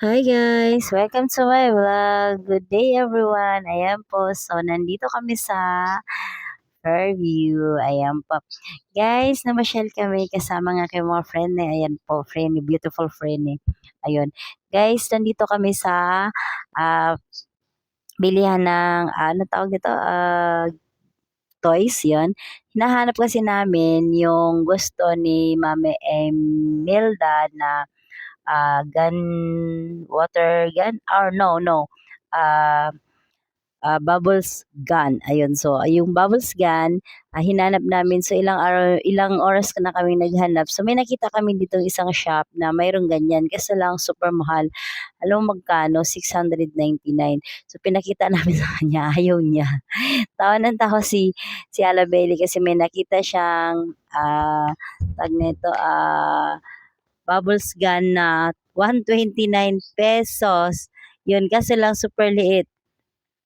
Hi guys! Welcome to my vlog. Good day everyone. Ayan po. So, nandito kami sa Fairview. Ayan po. Guys, namasyal kami kasama nga kay mga friend eh. Ayan po, friend eh, beautiful friend eh. Ayun. Guys, nandito kami sa ah, bilihan ng, ano tawag dito? Toys, yon. Hinahanap kasi namin yung gusto ni Mami Emelda na gun, water gun, or no, ah, bubbles gun. Ayun, so yung bubbles gun, hinanap namin. So ilang oras na kami naghanap. So may nakita kami dito isang shop na mayroong ganyan. Kasi lang super mahal. Alam mo magkano? 699. So pinakita namin sa kanya, ayaw niya. Tawa ng tawa si Alabeli kasi may nakita siyang tag nito, bubbles gun na 129 pesos. Yun, kasi lang super liit.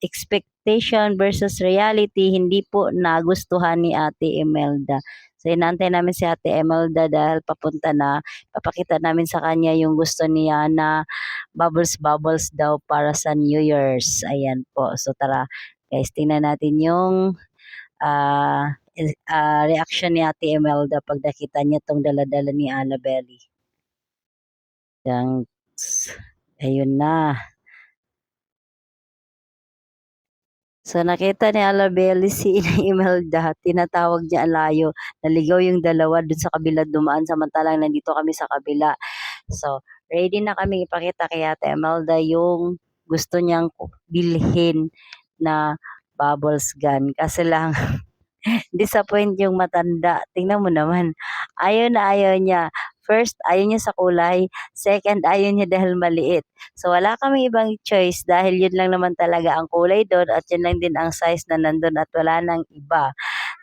Expectation versus reality, hindi po nagustuhan ni Ate Imelda. So, inantay namin si Ate Imelda dahil papunta na. Papakita namin sa kanya yung gusto niya na bubbles daw para sa New Year's. Ayan po. So, tara guys, tingnan natin yung reaction ni Ate Imelda pag nakita niya tong daladala ni Annabelle. Yang, ayun na. So nakita ni Alabeli si Imelda, tinatawag niya ang layo. Naligaw yung dalawa dun sa kabila dumaan samantalang nandito kami sa kabila. So ready na kami ipakita kay Ate Imelda yung gusto niyang bilhin na bubbles gun. Kasi lang disappoint yung matanda. Tingnan mo naman. Ayaw na ayaw niya. First, ayaw niya sa kulay. Second, ayaw niya dahil maliit. So, wala kami ibang choice dahil yun lang naman talaga ang kulay doon at yun lang din ang size na nandun at wala nang iba.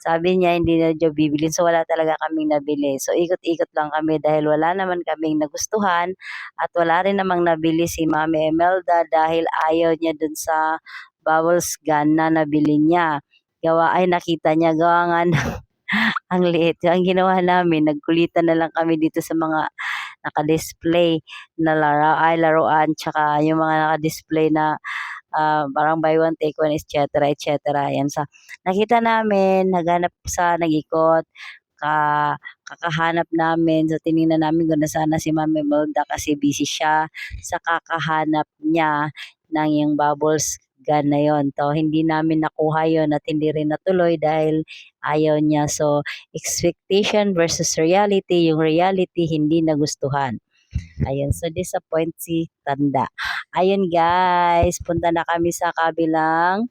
Sabi niya, hindi na siya bibili. So, wala talaga kaming nabili. So, ikot-ikot lang kami dahil wala naman kaming nagustuhan at wala rin namang nabili si Mami Emelda dahil ayaw niya dun sa bubbles gun na nabili niya. Gawa ay nakita niya, gawa nga ng ang liit. So, ang ginawa namin, nagkulitan na lang kami dito sa mga naka-display na laruan, tsaka yung mga naka-display na parang buy one, take one, etc. etc. Yan. So, nakita namin, nag-ikot, kakahanap namin. So, tinignan namin kung nasaan na si Mami Melda kasi busy siya sa kakahanap niya ng yung bubbles gun na yon. So, hindi namin nakuha yon at hindi rin natuloy dahil ayaw niya. So, expectation versus reality. Yung reality, hindi nagustuhan. Ayun, so disappoint si Tanda. Ayun guys, punta na kami sa kabilang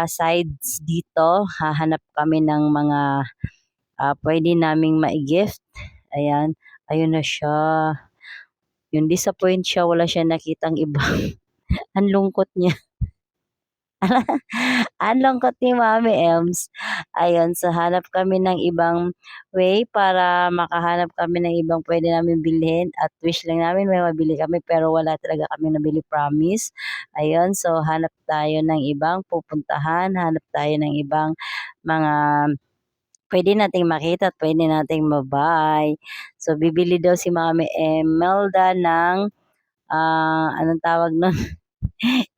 sides dito. Hahanap kami ng mga pwede naming ma-gift. Ayan, ayun na siya. Yung disappoint siya, wala siya nakitang iba. Ang lungkot niya. Ang lungkot ni Mami Ems. Ayun, so hanap kami ng ibang way para makahanap kami ng ibang pwede namin bilhin at wish lang namin may mabili kami pero wala talaga kami nabili, promise. Ayun, so hanap tayo ng ibang pupuntahan, hanap tayo ng ibang mga pwede nating makita at pwede nating mabuy. So, bibili daw si Mami Emelda ng, anong tawag nun?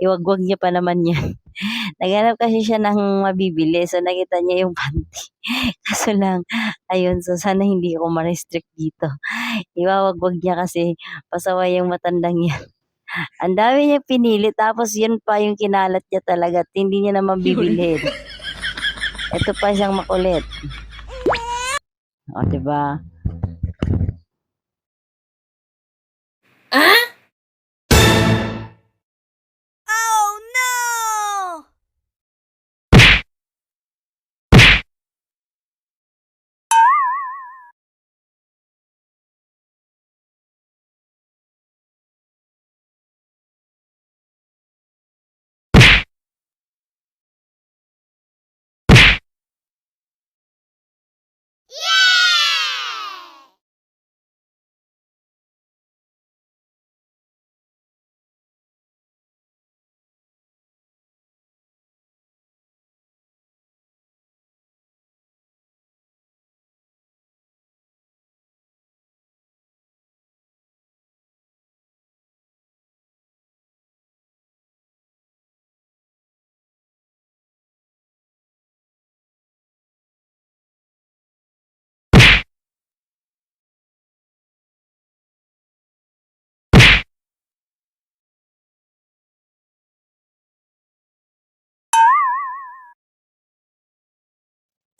Iwagwag niya pa naman yan. Naghanap kasi siya ng mabibili. So, nakita niya yung panty. Kaso lang, ayun, so sana hindi ako ma-restrict dito. Iwawagwag niya kasi pasaway yung matandang yan. Ang dami niya pinili, tapos yun pa yung kinalat niya talaga at hindi niya naman bibilhin. Ito pa siyang makulit. O, diba?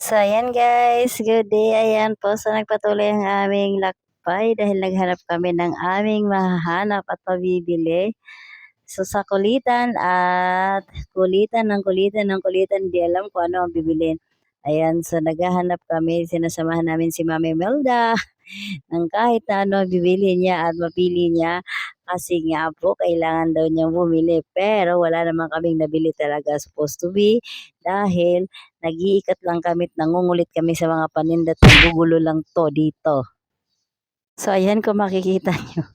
So, ayan guys, good day. Ayan po, so nagpatuloy ang aming lakbay dahil naghanap kami ng aming mahahanap at mabibili. So, sa kulitan at kulitan ng kulitan ng kulitan, di alam kung ano ang bibilin. Ayan, so naghahanap kami, sinasamahan namin si Mami Melda ng kahit na ano bibili niya at mapili niya kasi nga po kailangan daw niyang bumili pero wala naman kaming nabili talaga supposed to be dahil nag-iikat lang kami at nangungulit kami sa mga paninda at nagugulo lang to dito. So ayan kung makikita niyo,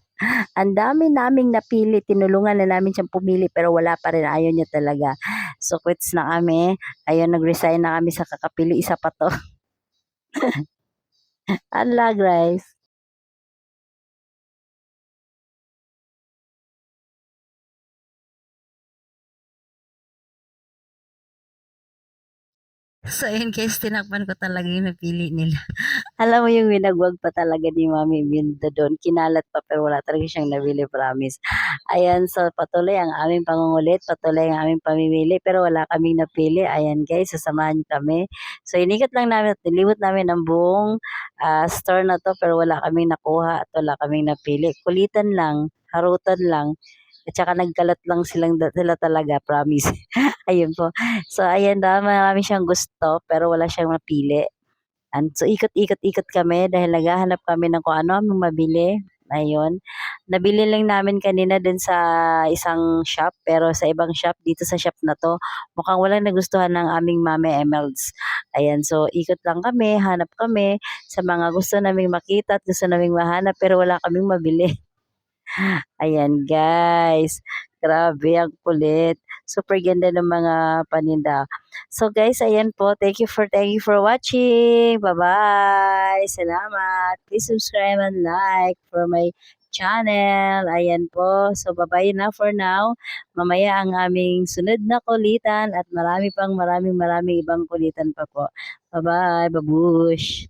ang dami naming napili, tinulungan na namin siyang pumili pero wala pa rin, ayaw niya talaga. So quits na kami, ayun nag-resign na kami sa kakapili, isa pa 'to. Hala guys. So ayun guys, tinakpan ko talaga yung napili nila. Alam mo yung winagwag pa talaga ni Mami Minda doon, kinalat pa pero wala talaga siyang nabili, promise. Ayan, so patuloy ang aming pangungulit, patuloy ang aming pamimili pero wala kaming napili. Ayan guys, sasamahan niyo kami. So inikat lang namin at niliwat namin ang buong store na 'to pero wala kaming nakuha at wala kaming napili. Kulitan lang, harutan lang, at saka nagkalat lang sila talaga, promise. Ayun po. So ayan daw, marami siyang gusto pero wala siyang mapili. So ikot-ikot-ikot kami dahil naghahanap kami ng kung ano ang mabili, ayun. Nabili lang namin kanina dun sa isang shop, pero sa ibang shop, dito sa shop na 'to, mukhang walang nagustuhan ng aming Mami Emeralds. Ayan, so ikot lang kami, hanap kami sa mga gusto naming makita at gusto naming mahanap pero wala kaming mabili. Ayan guys, grabe ang kulit. Super ganda ng mga paninda. So guys, ayan po. Thank you for watching. Bye-bye. Salamat. Please subscribe and like for my channel. Ayan po. So bye-bye na for now. Mamaya ang aming sunod na kulitan at maraming maraming ibang kulitan pa po. Bye-bye. Babush.